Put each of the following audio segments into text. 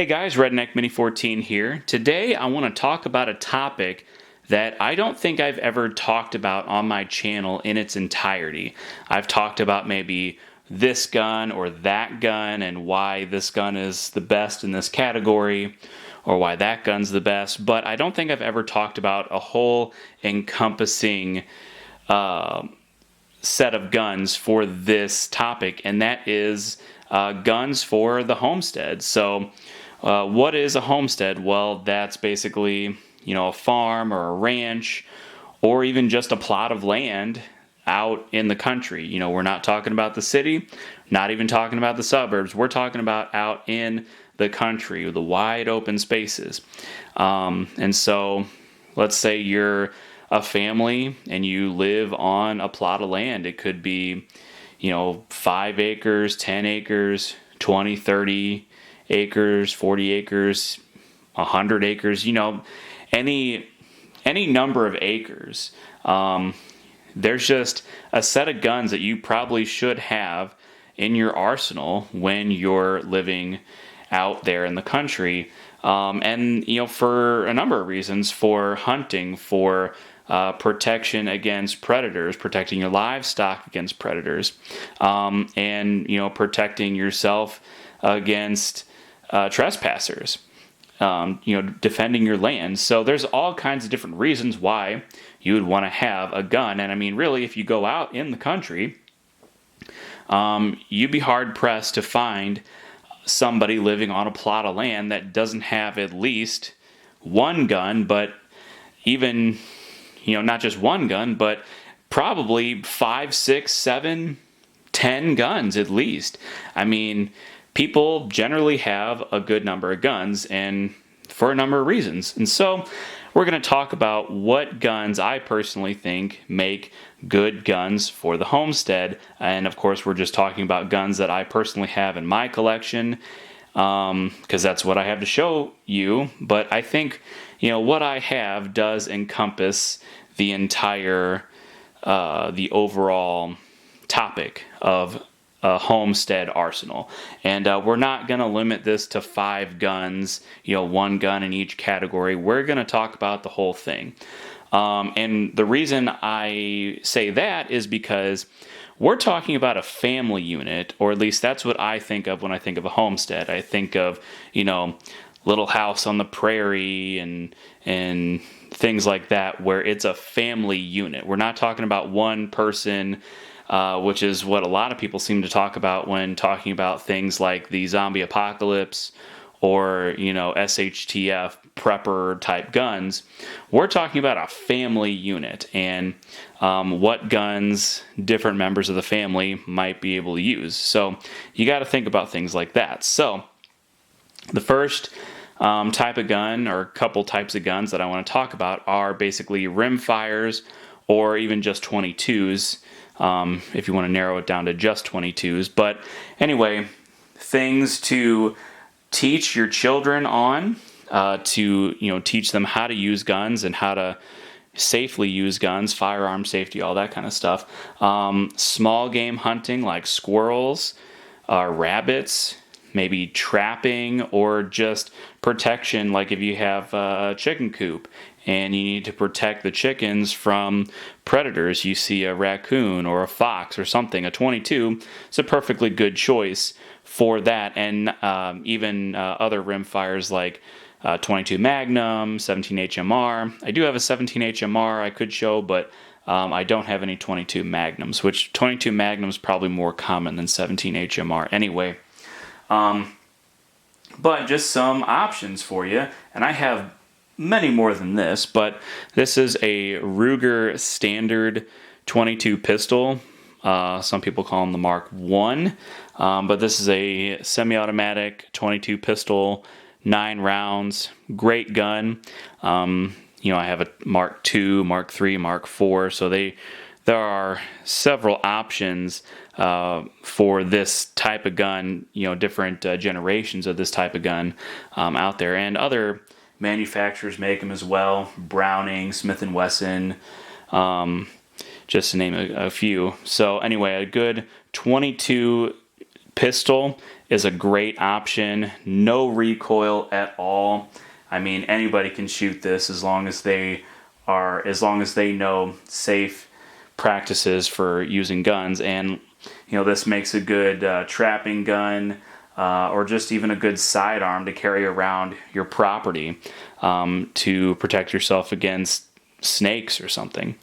Hey guys, Redneck Mini 14 here. Today I want to talk about a topic that I don't think I've ever talked about on my channel in its entirety. I've talked about maybe this gun or that gun and why this gun is the best in this category or why that gun's the best, but I don't think I've ever talked about a whole encompassing set of guns for this topic, and that is guns for the homestead. So what is a homestead? Well, that's basically, a farm or a ranch or even just a plot of land out in the country. We're not talking about the city, not even talking about the suburbs. We're talking about out in the country, the wide open spaces. And so let's say you're a family and you live on a plot of land. It could be, 5 acres, 10 acres, 20, 30 acres, 40 acres, 100 acres, any number of acres. There's just a set of guns that you probably should have in your arsenal when you're living out there in the country. And for a number of reasons, for hunting, for protection against predators, protecting your livestock against predators, and protecting yourself against trespassers, defending your land. So there's all kinds of different reasons why you would want to have a gun. And I mean, really, if you go out in the country, you'd be hard pressed to find somebody living on a plot of land that doesn't have at least one gun, but even, not just one gun, but probably 5, 6, 7, 10 guns at least. I mean, people generally have a good number of guns, and for a number of reasons. And so we're going to talk about what guns I personally think make good guns for the homestead. And of course, we're just talking about guns that I personally have in my collection, because that's what I have to show you. But I think, what I have does encompass the entire, the overall topic of a homestead arsenal. And we're not going to limit this to 5 guns, 1 gun in each category. We're going to talk about the whole thing. And the reason I say that is because we're talking about a family unit, or at least that's what I think of when I think of a homestead. I think of, Little House on the Prairie and things like that, where it's a family unit. We're not talking about one person, which is what a lot of people seem to talk about when talking about things like the zombie apocalypse or, SHTF prepper type guns. We're talking about a family unit and what guns different members of the family might be able to use. So you got to think about things like that. So the first type of gun, or a couple types of guns that I want to talk about, are basically rimfires or even just 22s. If you want to narrow it down to just 22s. But anyway, things to teach your children on, to teach them how to use guns and how to safely use guns, firearm safety, all that kind of stuff. Small game hunting like squirrels, rabbits, maybe trapping, or just protection, like if you have a chicken coop and you need to protect the chickens from predators. You see a raccoon or a fox or something, a 22 is a perfectly good choice for that. And even other rimfires like 22 Magnum, 17 HMR. I do have a 17 HMR I could show, but I don't have any 22 Magnums, which 22 Magnum is probably more common than 17 HMR anyway. But just some options for you, and I have many more than this, but this is a Ruger standard 22 pistol. Some people call them the Mark 1, but this is a semi-automatic 22 pistol, 9 rounds, great gun. I have a Mark 2, Mark 3, Mark 4, so there are several options for this type of gun, different generations of this type of gun out there, and other manufacturers make them as well. Browning, Smith & Wesson, just to name a few. So anyway, a good 22 pistol is a great option. No recoil at all. I mean, anybody can shoot this as long as they know safe practices for using guns. And this makes a good trapping gun, or just even a good sidearm to carry around your property, to protect yourself against snakes or something.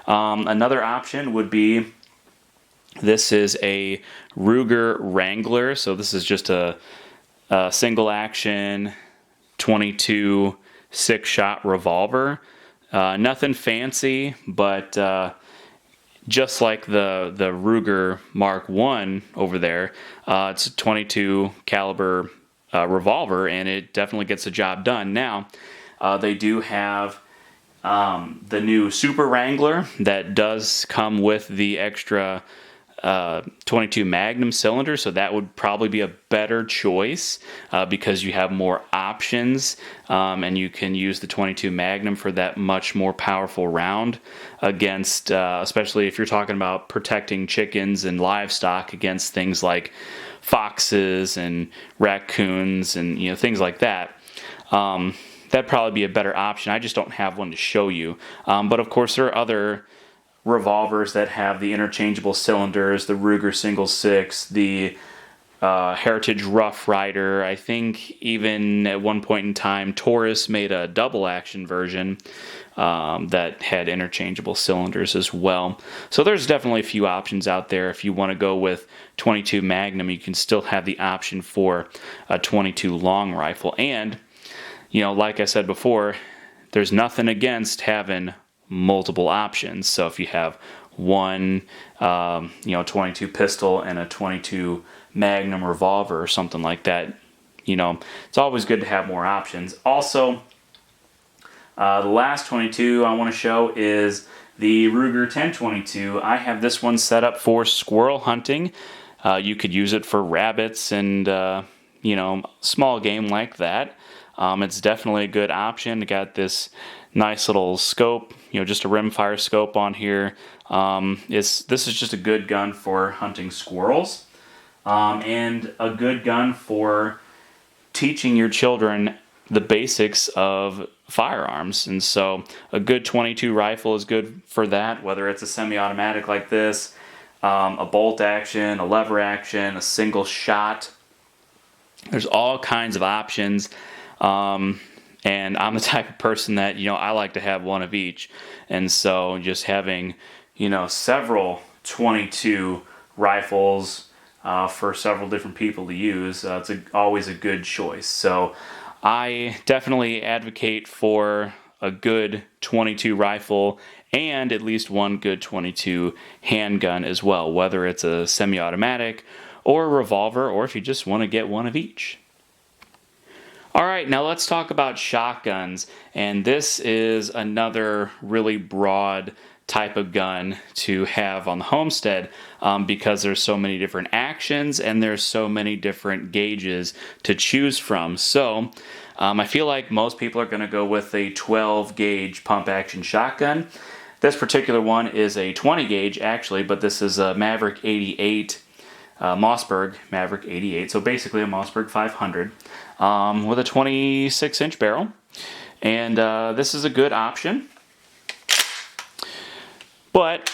Another option would be, this is a Ruger Wrangler. So this is just a single action 22 6-shot revolver. Nothing fancy, but just like the Ruger Mark I over there, it's a 22 caliber revolver, and it definitely gets the job done. Now, they do have the new Super Wrangler that does come with the extra 22 Magnum cylinder, so that would probably be a better choice, because you have more options, and you can use the 22 Magnum for that much more powerful round against, especially if you're talking about protecting chickens and livestock against things like foxes and raccoons and things like that. That'd probably be a better option. I just don't have one to show you. But of course, there are other revolvers that have the interchangeable cylinders, the Ruger Single Six, the Heritage Rough Rider. I think even at one point in time, Taurus made a double action version that had interchangeable cylinders as well. So there's definitely a few options out there. If you want to go with 22 Magnum, you can still have the option for a 22 long rifle. And like I said before, there's nothing against having multiple options. So if you have one 22 pistol and a 22 Magnum revolver or something like that, it's always good to have more options. Also, the last 22 I want to show is the Ruger 1022. I have this one set up for squirrel hunting. You could use it for rabbits and small game like that. It's definitely a good option. It got this nice little scope, just a rimfire scope on here. This is just a good gun for hunting squirrels, and a good gun for teaching your children the basics of firearms. And so a good 22 rifle is good for that, whether it's a semi-automatic like this, a bolt action, a lever action, a single shot. There's all kinds of options. And I'm the type of person that, I like to have one of each. And so just having, several 22 rifles for several different people to use, it's always a good choice. So I definitely advocate for a good 22 rifle and at least one good 22 handgun as well, whether it's a semi-automatic or a revolver, or if you just want to get one of each. All right, now let's talk about shotguns, and this is another really broad type of gun to have on the homestead, because there's so many different actions and there's so many different gauges to choose from. So I feel like most people are going to go with a 12 gauge pump action shotgun. This particular one is a 20 gauge actually, but this is a Maverick 88, Mossberg Maverick 88, so basically a Mossberg 500. With a 26-inch barrel, and this is a good option, but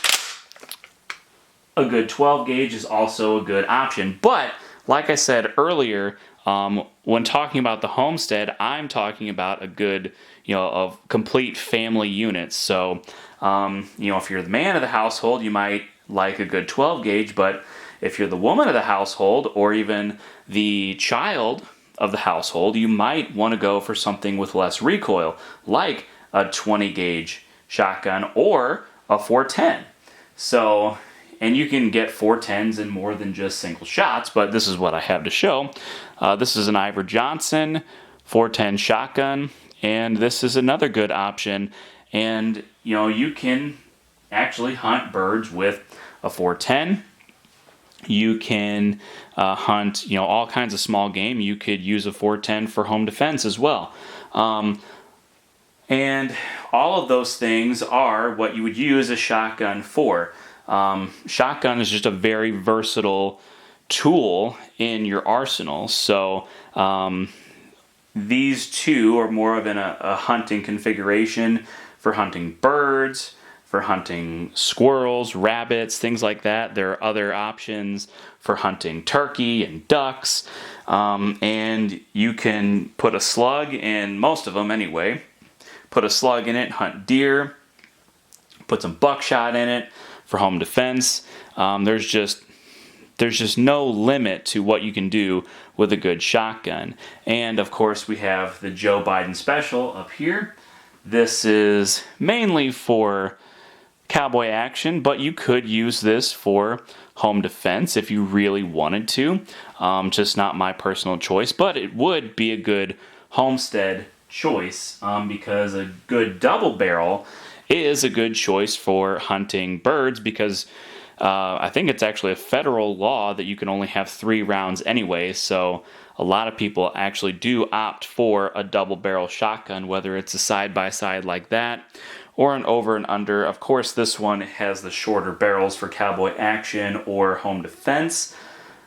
a good 12 gauge is also a good option. But like I said earlier, when talking about the homestead, I'm talking about a good, of complete family unit. So, if you're the man of the household, you might like a good 12 gauge, but if you're the woman of the household, or even the child of the household, you might want to go for something with less recoil, like a 20 gauge shotgun or a 410. So, and you can get 410s in more than just single shots, but this is what I have to show. This is an Ivor Johnson 410 shotgun, and this is another good option. And you can actually hunt birds with a 410. You can hunt, all kinds of small game. You could use a 410 for home defense as well. And all of those things are what you would use a shotgun for. Shotgun is just a very versatile tool in your arsenal. So these two are more of a hunting configuration for hunting birds, for hunting squirrels, rabbits, things like that. There are other options for hunting turkey and ducks. And you can put a slug in most of them anyway. Put a slug in it, hunt deer, put some buckshot in it for home defense. There's just no limit to what you can do with a good shotgun. And of course we have the Joe Biden special up here. This is mainly for cowboy action, but you could use this for home defense if you really wanted to. Just not my personal choice, but it would be a good homestead choice because a good double barrel is a good choice for hunting birds because I think it's actually a federal law that you can only have 3 rounds anyway, so a lot of people actually do opt for a double barrel shotgun, whether it's a side-by-side like that or an over and under. Of course, this one has the shorter barrels for cowboy action or home defense,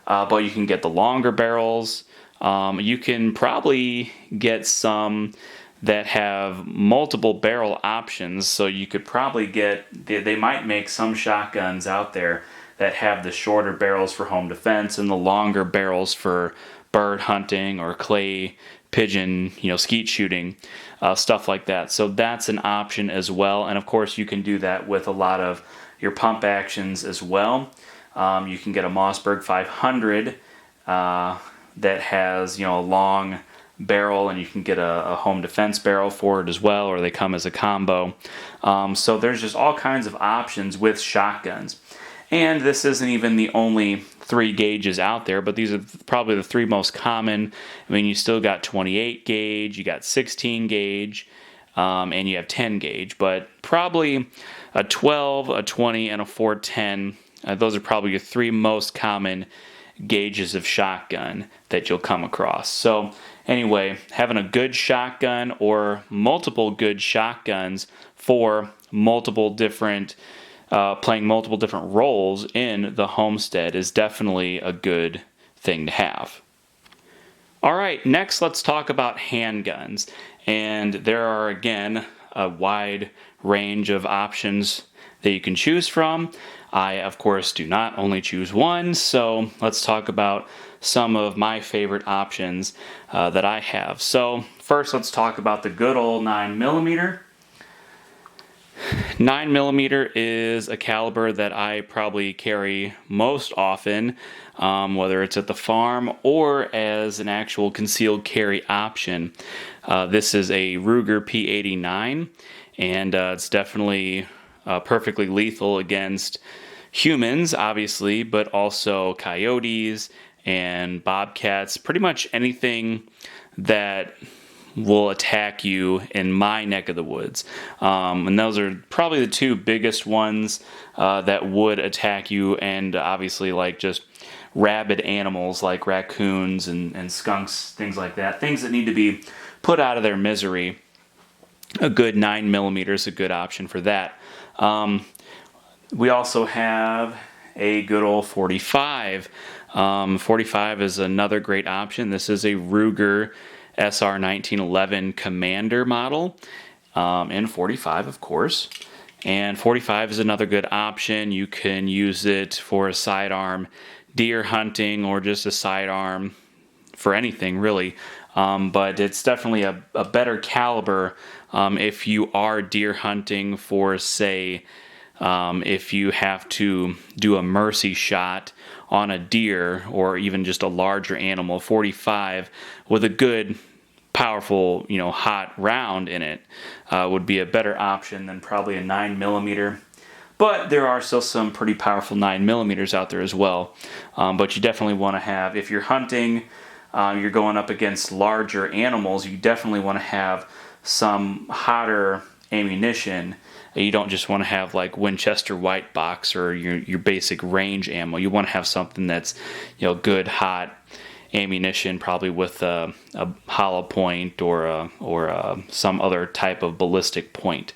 but you can get the longer barrels. You can probably get some that have multiple barrel options, so you could probably get, they might make some shotguns out there that have the shorter barrels for home defense and the longer barrels for bird hunting or clay pigeon, skeet shooting, stuff like that. So that's an option as well. And of course you can do that with a lot of your pump actions as well. You can get a Mossberg 500 that has, a long barrel, and you can get a home defense barrel for it as well, or they come as a combo. So there's just all kinds of options with shotguns. And this isn't even the only 3 gauges out there, but these are probably the 3 most common. I mean, you still got 28 gauge, you got 16 gauge, and you have 10 gauge, but probably a 12, a 20, and a 410. Those are probably your 3 most common gauges of shotgun that you'll come across. So anyway, having a good shotgun or multiple good shotguns for multiple different playing multiple different roles in the homestead is definitely a good thing to have. Alright, next let's talk about handguns. And there are, again, a wide range of options that you can choose from. I, of course, do not only choose one, so let's talk about some of my favorite options that I have. So first let's talk about the good old 9mm. 9mm is a caliber that I probably carry most often, whether it's at the farm or as an actual concealed carry option. This is a Ruger P89, and it's definitely perfectly lethal against humans, obviously, but also coyotes and bobcats, pretty much anything that will attack you in my neck of the woods. And those are probably the 2 biggest ones that would attack you, and obviously like just rabid animals like raccoons and skunks, things like that. Things that need to be put out of their misery. A good 9mm is a good option for that. We also have a good old 45. 45 is another great option. This is a Ruger SR 1911 Commander model in 45, of course. And 45 is another good option. You can use it for a sidearm deer hunting or just a sidearm for anything, really. But it's definitely a better caliber if you are deer hunting for, say, if you have to do a mercy shot on a deer or even just a larger animal. 45 with a good powerful, hot round in it would be a better option than probably a 9mm. But there are still some pretty powerful 9mm out there as well. But you definitely want to have, if you're hunting, you're going up against larger animals, you definitely want to have some hotter ammunition. You don't just want to have like Winchester white box or your basic range ammo. You want to have something that's, good hot ammunition, probably with a hollow point or some other type of ballistic point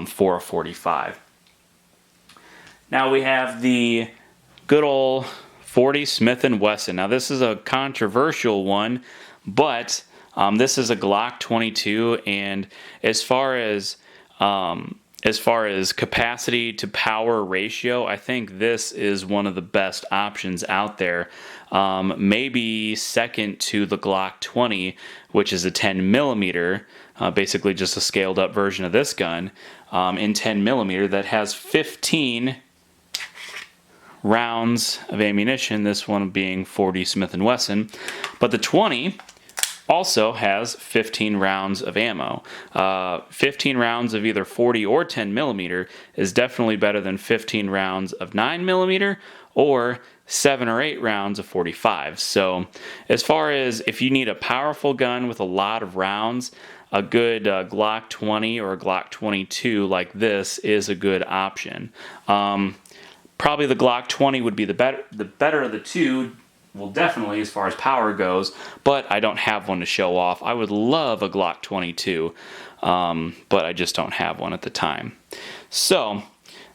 for a 45. Now we have the good old 40 Smith & Wesson. Now this is a controversial one, but this is a Glock 22, and as far as capacity to power ratio, I think this is one of the best options out there. Maybe second to the Glock 20, which is a 10 millimeter, basically just a scaled up version of this gun, in 10 millimeter that has 15 rounds of ammunition, this one being 40 Smith & Wesson, but the 20 also has 15 rounds of ammo. 15 rounds of either 40 or 10 millimeter is definitely better than 15 rounds of 9 millimeter or 7 or 8 rounds of 45. So as far as if you need a powerful gun with a lot of rounds, a good Glock 20 or a Glock 22 like this is a good option. Probably the Glock 20 would be the better of the two. Well, definitely as far as power goes, but I don't have one to show off. I would love a Glock 22, but I just don't have one at the time. So,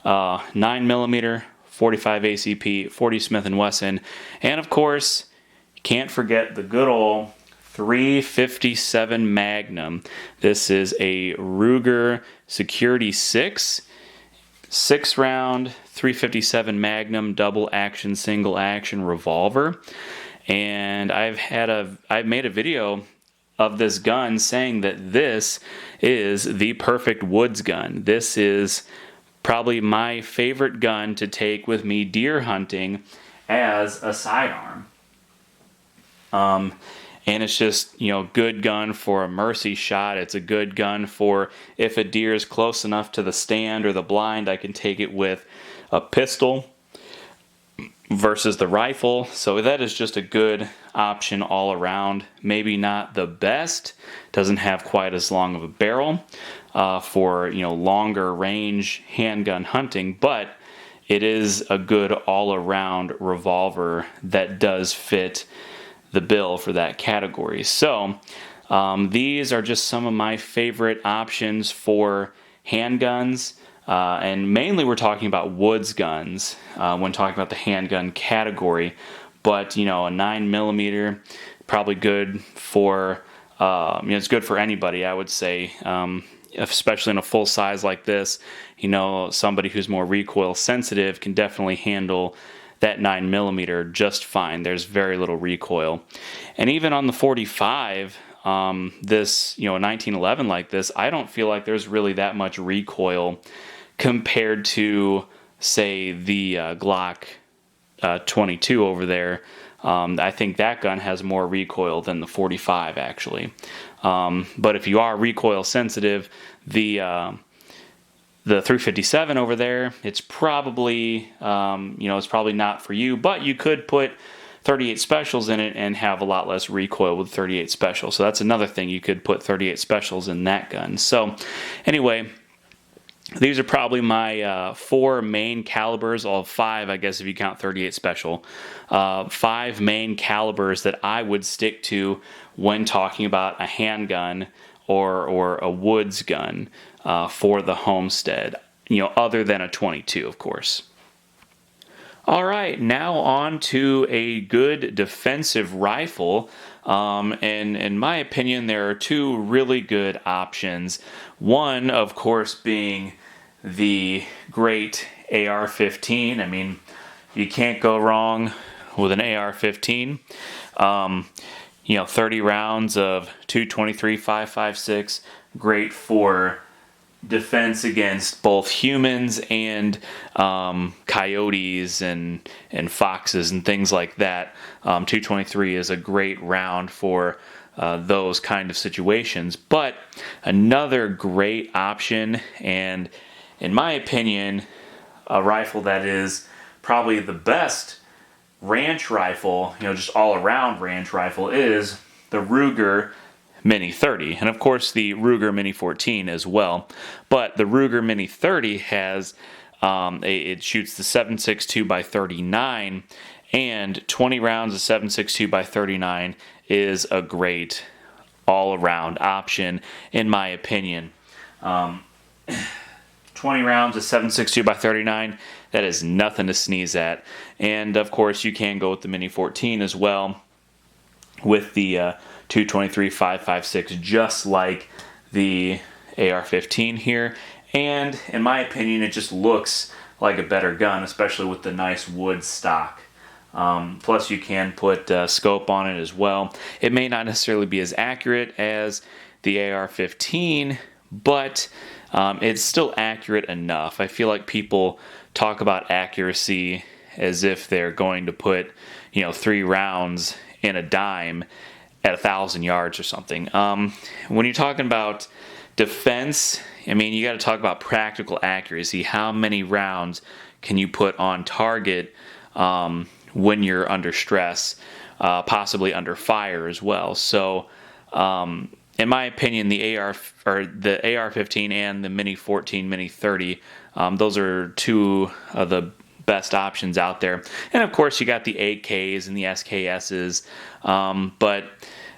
9mm, 45 ACP, 40 Smith & Wesson, and of course, you can't forget the good old 357 Magnum. This is a Ruger Security 6-round 357 Magnum double action, single action revolver, and I've made a video of this gun saying that this is the perfect woods gun. This is probably my favorite gun to take with me deer hunting as a sidearm. And it's just, good gun for a mercy shot. It's a good gun for if a deer is close enough to the stand or the blind, I can take it with a pistol versus the rifle. So that is just a good option all around. Maybe not the best. Doesn't have quite as long of a barrel for, longer range handgun hunting, but it is a good all around revolver that does fit the bill for that category. So these are just some of my favorite options for handguns, and mainly we're talking about woods guns when talking about the handgun category. But a 9mm probably good for it's good for anybody, I would say, especially in a full size like this. Somebody who's more recoil sensitive can definitely handle that 9mm just fine. There's very little recoil. And even on the 45, this, 1911 like this, I don't feel like there's really that much recoil compared to, say, the Glock 22 over there. I think that gun has more recoil than the 45 actually. But if you are recoil sensitive, the 357 over there, it's probably, it's probably not for you, but you could put 38 specials in it and have a lot less recoil with 38 specials. So that's another thing. You could put 38 specials in that gun. So anyway, these are probably my 4 main calibers, all 5, I guess, if you count 38 special. 5 main calibers that I would stick to when talking about a handgun or a woods gun for the Homestead, other than a 22, of course. All right, now on to a good defensive rifle. And in my opinion, there are 2 really good options. One, of course, being the great AR-15. I mean, you can't go wrong with an AR-15. 30 rounds of 223 5.56, great for defense against both humans and coyotes and foxes and things like that. 223 is a great round for those kind of situations. But another great option, and in my opinion, a rifle that is probably the best ranch rifle, just all-around ranch rifle, is the Ruger Mini 30, and of course the Ruger Mini 14 as well. But the Ruger Mini 30 has it shoots the 7.62 by 39, and 20 rounds of 7.62 by 39 is a great all-around option in my opinion. 20 rounds of 7.62 by 39, that is nothing to sneeze at. And of course, you can go with the Mini 14 as well, with the 223 5.56, just like the AR-15 here. And in my opinion, it just looks like a better gun, especially with the nice wood stock. Plus, you can put scope on it as well. It may not necessarily be as accurate as the AR-15, but it's still accurate enough. I feel like people talk about accuracy as if they're going to put, 3 rounds in a dime at 1,000 yards or something. When you're talking about defense, I mean, you got to talk about practical accuracy. How many rounds can you put on target when you're under stress, possibly under fire as well? So, in my opinion, the AR-15 and the Mini 14, Mini 30, those are two of the best options out there. And of course, you got the 8Ks and the SKSs, but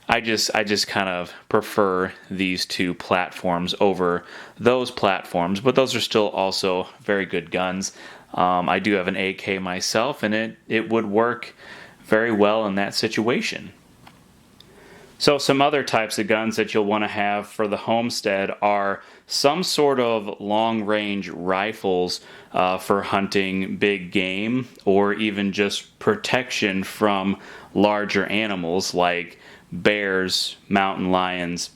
I just kind of prefer these two platforms over those platforms. But those are still also very good guns. I do have an AK myself, and it would work very well in that situation. So some other types of guns that you'll want to have for the Homestead are some sort of long-range rifles for hunting big game, or even just protection from larger animals like bears, mountain lions,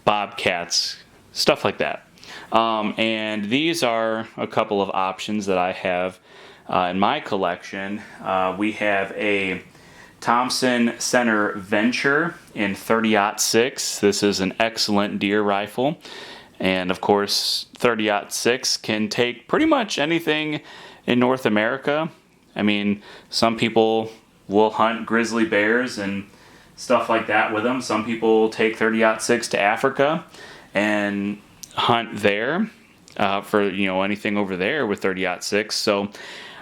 bobcats, stuff like that. And these are a couple of options that I have in my collection. We have a Thompson Center Venture in 30-06. This is an excellent deer rifle. And of course, 30-06 can take pretty much anything in North America. I mean, some people will hunt grizzly bears and stuff like that with them. Some people take 30-06 to Africa and hunt there for anything over there with 30-06. So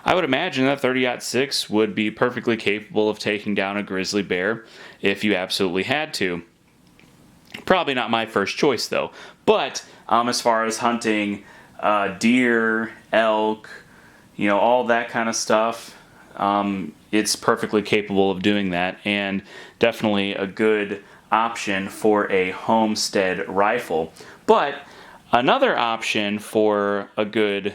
I would imagine that 30-06 would be perfectly capable of taking down a grizzly bear if you absolutely had to. Probably not my first choice though. But as far as hunting deer, elk, all that kind of stuff, it's perfectly capable of doing that, and definitely a good option for a homestead rifle. But another option for a good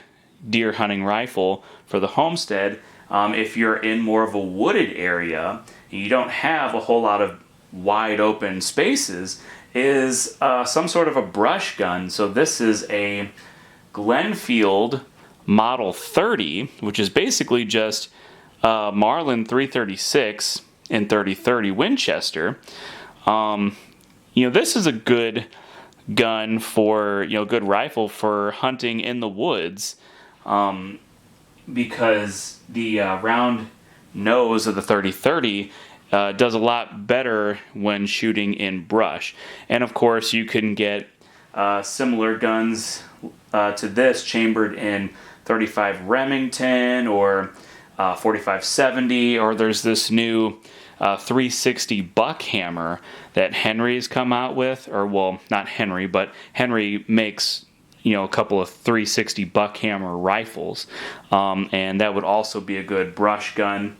deer hunting rifle for the homestead, if you're in more of a wooded area and you don't have a whole lot of wide open spaces, is some sort of a brush gun. So this is a Glenfield Model 30, which is basically just Marlin 336 and 30-30 Winchester. This is a good gun for, good rifle for hunting in the woods, because the round nose of the 30-30 does a lot better when shooting in brush. And of course, you can get similar guns to this chambered in 35 Remington or 45-70, or there's this new 360 buck hammer that Henry's come out with, or well, not Henry, but Henry makes a couple of 360 buck hammer rifles, and that would also be a good brush gun.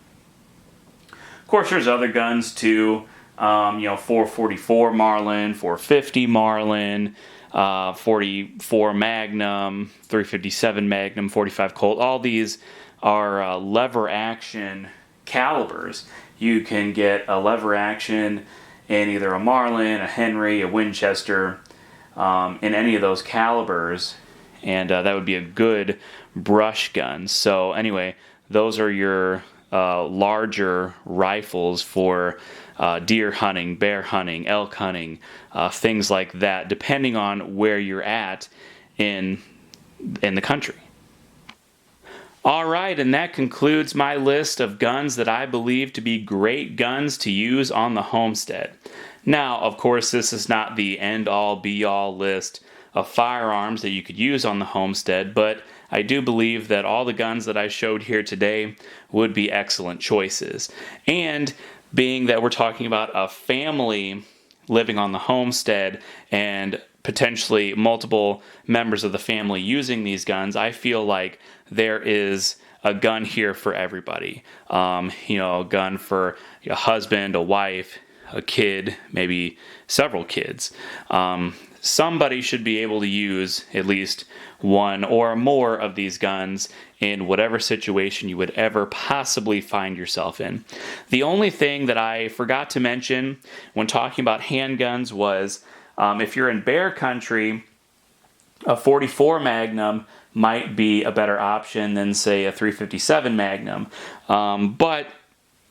Of course, there's other guns too, 444 Marlin, 450 Marlin, 44 Magnum, 357 Magnum, 45 Colt. All these are lever action calibers. You can get a lever action in either a Marlin, a Henry, a Winchester, in any of those calibers, and that would be a good brush gun. So anyway, those are your larger rifles for deer hunting, bear hunting, elk hunting, things like that, depending on where you're at in the country. All right, and that concludes my list of guns that I believe to be great guns to use on the homestead. Now, of course, this is not the end-all, be-all list of firearms that you could use on the homestead, but I do believe that all the guns that I showed here today would be excellent choices. And being that we're talking about a family living on the homestead and potentially multiple members of the family using these guns, I feel like there is a gun here for everybody. You know, a gun for a husband, a wife, a kid, maybe several kids. Somebody should be able to use at least one or more of these guns in whatever situation you would ever possibly find yourself in. The only thing that I forgot to mention when talking about handguns was if you're in bear country, a .44 Magnum might be a better option than, say, a .357 Magnum. But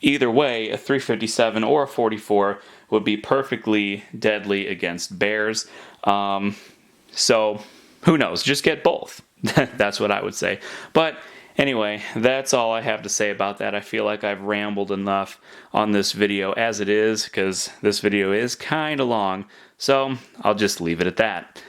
either way, a .357 or a .44 would be perfectly deadly against bears. So who knows? Just get both. That's what I would say. But anyway, that's all I have to say about that. I feel like I've rambled enough on this video as it is, because this video is kind of long. So I'll just leave it at that.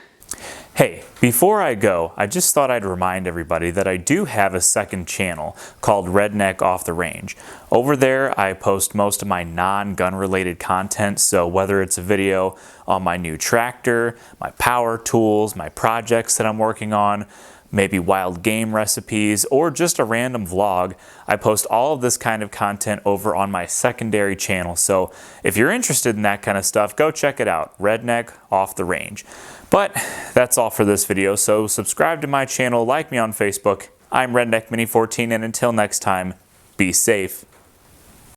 Hey, before I go, I just thought I'd remind everybody that I do have a second channel called Redneck Off the Range. Over there, I post most of my non-gun related content, so whether it's a video on my new tractor, my power tools, my projects that I'm working on, maybe wild game recipes, or just a random vlog, I post all of this kind of content over on my secondary channel. So if you're interested in that kind of stuff, go check it out, Redneck Off the Range. But that's all for this video, so subscribe to my channel, like me on Facebook. I'm Redneck Mini 14, and until next time, be safe.